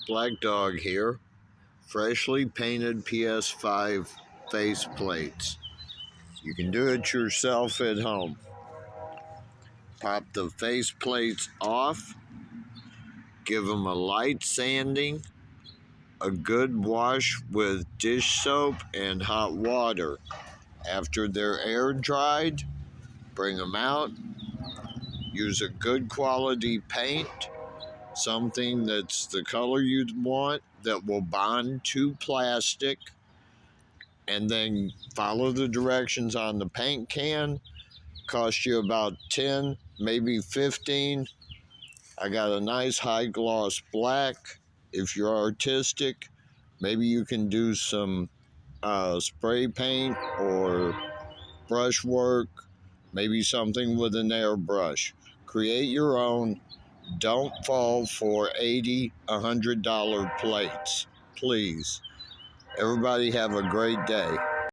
Black Dog here. Freshly painted PS5 faceplates. You can do it yourself at home. Pop the faceplates off, give them a light sanding, a good wash with dish soap and hot water. After they're air dried, bring them out. Use a good quality paint, something that's the color you'd want that will bond to plastic, and then follow the directions on the paint can. Cost you about 10, maybe 15. I got a nice high gloss black. If you're artistic, maybe you can do some spray paint or brush work, maybe something with an airbrush. Create your own. Don't fall for $80, $100 plates, please. Everybody have a great day.